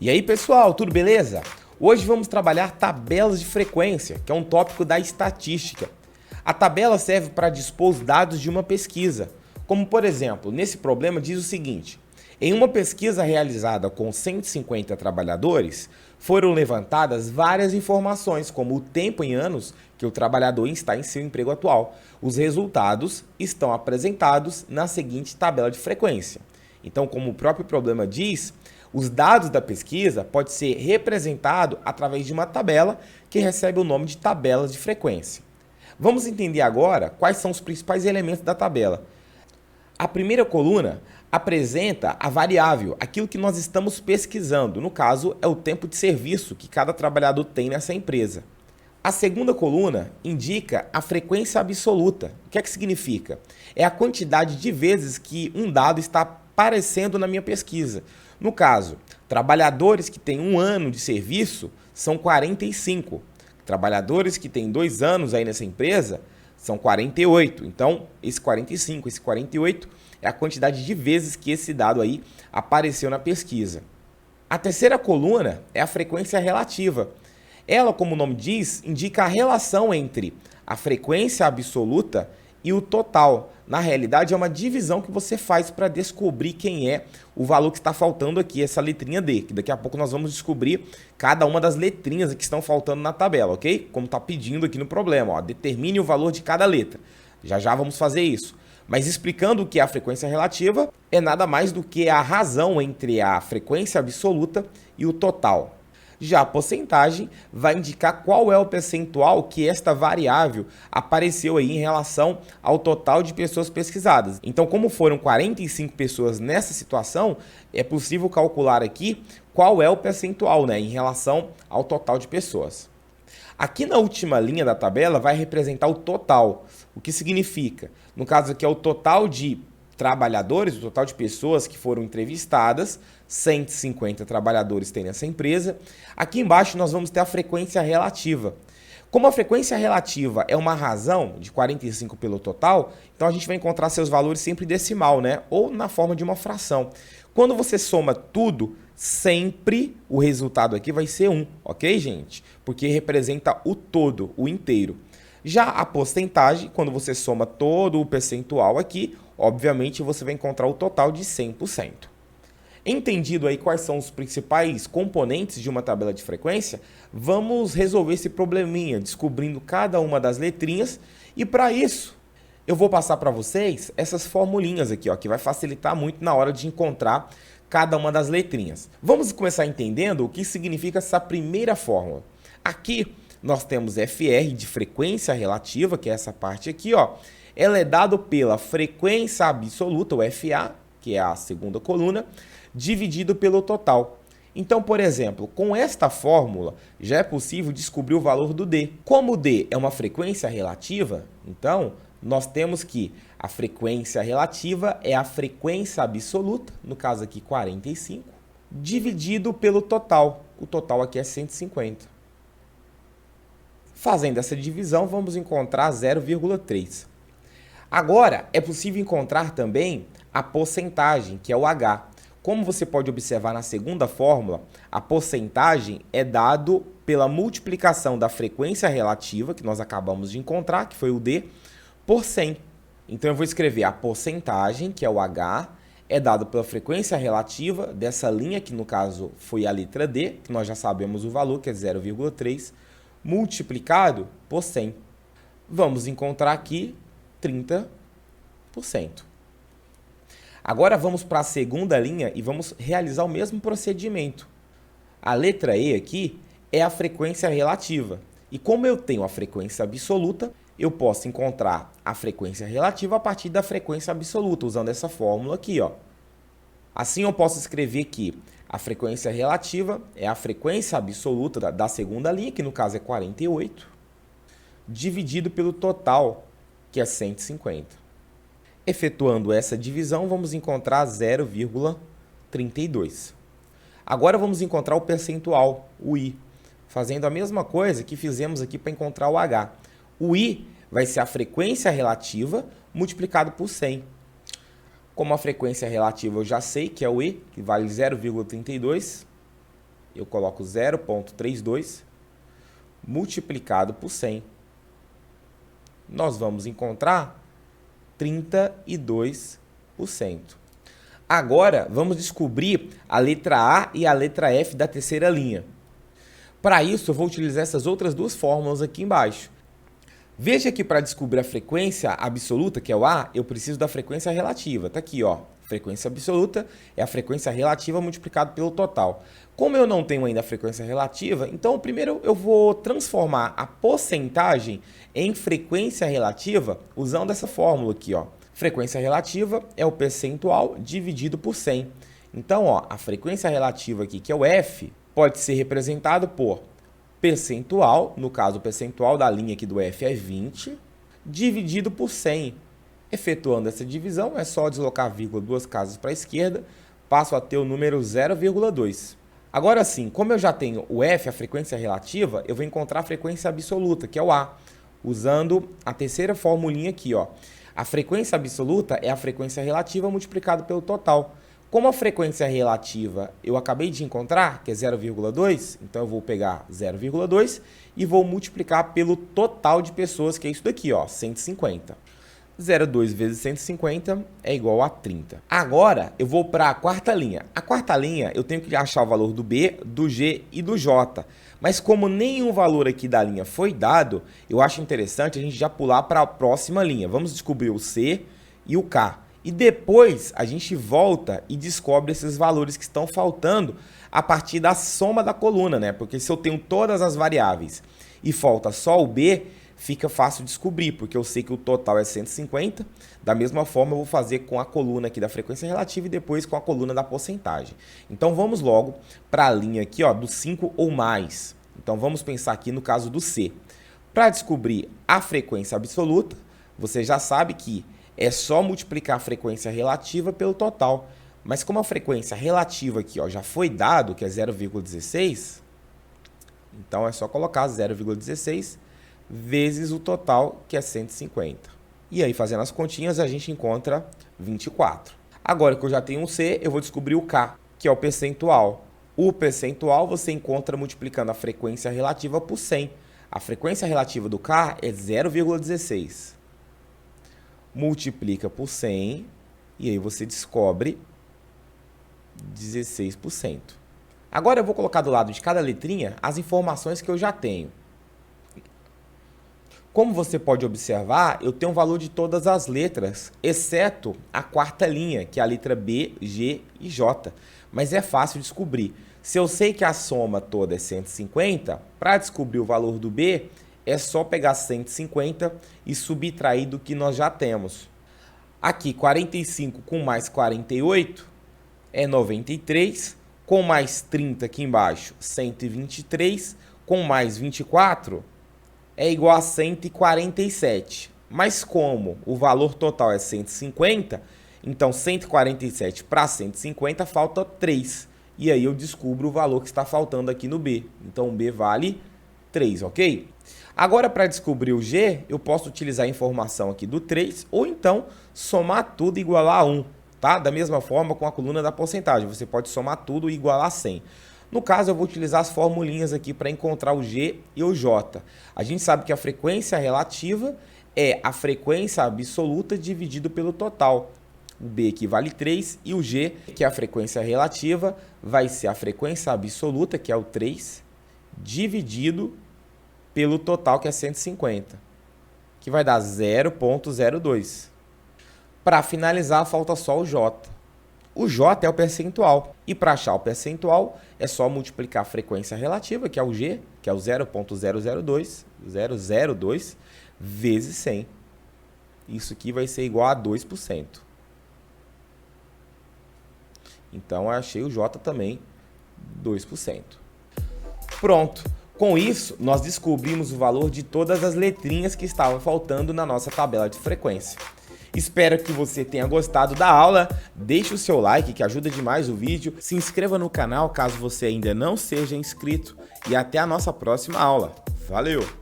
E aí, pessoal, tudo beleza? Hoje vamos trabalhar tabelas de frequência, que é um tópico da estatística. A tabela serve para dispor os dados de uma pesquisa, como por exemplo, nesse problema diz o seguinte: em uma pesquisa realizada com 150 trabalhadores, foram levantadas várias informações, como o tempo em anos que o trabalhador está em seu emprego atual. Os resultados estão apresentados na seguinte tabela de frequência. Então, como o próprio problema diz, os dados da pesquisa podem ser representados através de uma tabela que recebe o nome de tabela de frequência. Vamos entender agora quais são os principais elementos da tabela. A primeira coluna apresenta a variável, aquilo que nós estamos pesquisando, no caso é o tempo de serviço que cada trabalhador tem nessa empresa. A segunda coluna indica a frequência absoluta. O que é que significa? É a quantidade de vezes que um dado está aparecendo na minha pesquisa. No caso, trabalhadores que têm 1 ano de serviço são 45. Trabalhadores que têm 2 anos aí nessa empresa são 48. Então, esse 45, esse 48 é a quantidade de vezes que esse dado aí apareceu na pesquisa. A terceira coluna é a frequência relativa. Ela, como o nome diz, indica a relação entre a frequência absoluta e o total. Na realidade, é uma divisão que você faz para descobrir quem é o valor que está faltando aqui, essa letrinha D, que daqui a pouco nós vamos descobrir cada uma das letrinhas que estão faltando na tabela, ok? Como está pedindo aqui no problema, ó, determine o valor de cada letra. Já vamos fazer isso. Mas explicando o que é a frequência relativa, é nada mais do que a razão entre a frequência absoluta e o total. Já a porcentagem vai indicar qual é o percentual que esta variável apareceu aí em relação ao total de pessoas pesquisadas. Então, como foram 45 pessoas nessa situação, é possível calcular aqui qual é o percentual, né, em relação ao total de pessoas. Aqui na última linha da tabela vai representar o total, o que significa, no caso aqui é o total de trabalhadores, o total de pessoas que foram entrevistadas, 150 trabalhadores tem nessa empresa. Aqui embaixo nós vamos ter a frequência relativa. Como a frequência relativa é uma razão de 45 pelo total, então a gente vai encontrar seus valores sempre decimal, né? Ou na forma de uma fração. Quando você soma tudo, sempre o resultado aqui vai ser 1, ok, gente? Porque representa o todo, o inteiro. Já a porcentagem, quando você soma todo o percentual aqui, obviamente você vai encontrar o total de 100%. Entendido aí quais são os principais componentes de uma tabela de frequência, vamos resolver esse probleminha, descobrindo cada uma das letrinhas. E para isso, eu vou passar para vocês essas formulinhas aqui, ó, que vai facilitar muito na hora de encontrar cada uma das letrinhas. Vamos começar entendendo o que significa essa primeira fórmula. Aqui nós temos FR de frequência relativa, que é essa parte aqui, ó. Ela é dada pela frequência absoluta, o FA, que é a segunda coluna, dividido pelo total. Então, por exemplo, com esta fórmula, já é possível descobrir o valor do D. Como o D é uma frequência relativa, então, nós temos que a frequência relativa é a frequência absoluta, no caso aqui 45, dividido pelo total. O total aqui é 150. Fazendo essa divisão, vamos encontrar 0,3. Agora, é possível encontrar também a porcentagem, que é o H. Como você pode observar na segunda fórmula, a porcentagem é dado pela multiplicação da frequência relativa, que nós acabamos de encontrar, que foi o D, por 100. Então, eu vou escrever a porcentagem, que é o H, é dado pela frequência relativa dessa linha, que no caso foi a letra D, que nós já sabemos o valor, que é 0,3, multiplicado por 100. Vamos encontrar aqui 30%. Agora vamos para a segunda linha e vamos realizar o mesmo procedimento. A letra E aqui é a frequência relativa. E como eu tenho a frequência absoluta, eu posso encontrar a frequência relativa a partir da frequência absoluta, usando essa fórmula aqui, ó. Assim eu posso escrever que a frequência relativa é a frequência absoluta da segunda linha, que no caso é 48, dividido pelo total, que é 150. Efetuando essa divisão, vamos encontrar 0,32. Agora vamos encontrar o percentual, o I, fazendo a mesma coisa que fizemos aqui para encontrar o H. O I vai ser a frequência relativa multiplicado por 100. Como a frequência relativa eu já sei que é o E, que vale 0,32, eu coloco 0,32 multiplicado por 100. Nós vamos encontrar 32%. Agora, vamos descobrir a letra A e a letra F da terceira linha. Para isso, eu vou utilizar essas outras duas fórmulas aqui embaixo. Veja que para descobrir a frequência absoluta, que é o A, eu preciso da frequência relativa. Está aqui, ó. Frequência absoluta é a frequência relativa multiplicado pelo total. Como eu não tenho ainda a frequência relativa, então primeiro eu vou transformar a porcentagem em frequência relativa usando essa fórmula aqui, ó. Frequência relativa é o percentual dividido por 100. Então, ó, a frequência relativa aqui, que é o F, pode ser representado por percentual, no caso o percentual da linha aqui do F é 20, dividido por 100. Efetuando essa divisão, é só deslocar a vírgula duas casas para a esquerda, passo a ter o número 0,2. Agora sim, como eu já tenho o F, a frequência relativa, eu vou encontrar a frequência absoluta, que é o A, usando a terceira formulinha aqui, ó. A frequência absoluta é a frequência relativa multiplicada pelo total. Como a frequência relativa eu acabei de encontrar, que é 0,2, então eu vou pegar 0,2 e vou multiplicar pelo total de pessoas, que é isso daqui, ó, 150. 0,2 vezes 150 é igual a 30. Agora, eu vou para a quarta linha. A quarta linha, eu tenho que achar o valor do B, do G e do J. Mas como nenhum valor aqui da linha foi dado, eu acho interessante a gente já pular para a próxima linha. Vamos descobrir o C e o K. E depois a gente volta e descobre esses valores que estão faltando a partir da soma da coluna, né? Porque se eu tenho todas as variáveis e falta só o B, fica fácil descobrir, porque eu sei que o total é 150. Da mesma forma, eu vou fazer com a coluna aqui da frequência relativa e depois com a coluna da porcentagem. Então, vamos logo para a linha aqui, ó, do 5 ou mais. Então, vamos pensar aqui no caso do C. Para descobrir a frequência absoluta, você já sabe que é só multiplicar a frequência relativa pelo total. Mas como a frequência relativa aqui, ó, já foi dado, que é 0,16, então é só colocar 0,16 vezes o total, que é 150. E aí, fazendo as continhas, a gente encontra 24. Agora que eu já tenho um C, eu vou descobrir o K, que é o percentual. O percentual você encontra multiplicando a frequência relativa por 100. A frequência relativa do K é 0,16. Multiplica por 100 e aí você descobre 16%. Agora eu vou colocar do lado de cada letrinha as informações que eu já tenho. Como você pode observar, eu tenho o valor de todas as letras, exceto a quarta linha, que é a letra B, G e J. Mas é fácil descobrir. Se eu sei que a soma toda é 150, para descobrir o valor do B, é só pegar 150 e subtrair do que nós já temos. Aqui, 45 com mais 48 é 93, com mais 30 aqui embaixo, 123, com mais 24 é igual a 147. Mas como o valor total é 150, então 147 para 150 falta 3. E aí eu descubro o valor que está faltando aqui no B. Então o B vale 3, ok? Agora, para descobrir o G, eu posso utilizar a informação aqui do 3 ou então somar tudo e igualar a 1, tá? Da mesma forma com a coluna da porcentagem, você pode somar tudo e igualar a 100. No caso, eu vou utilizar as formulinhas aqui para encontrar o G e o J. A gente sabe que a frequência relativa é a frequência absoluta dividido pelo total. O B aqui vale 3 e o G, que é a frequência relativa, vai ser a frequência absoluta, que é o 3, dividido pelo total, que é 150, que vai dar 0,02. Para finalizar, falta só o J. O J é o percentual. E para achar o percentual, é só multiplicar a frequência relativa, que é o G, que é o 0,002, vezes 100. Isso aqui vai ser igual a 2%. Então, eu achei o J também 2%. Pronto. Com isso, nós descobrimos o valor de todas as letrinhas que estavam faltando na nossa tabela de frequência. Espero que você tenha gostado da aula, deixe o seu like que ajuda demais o vídeo, se inscreva no canal caso você ainda não seja inscrito e até a nossa próxima aula. Valeu!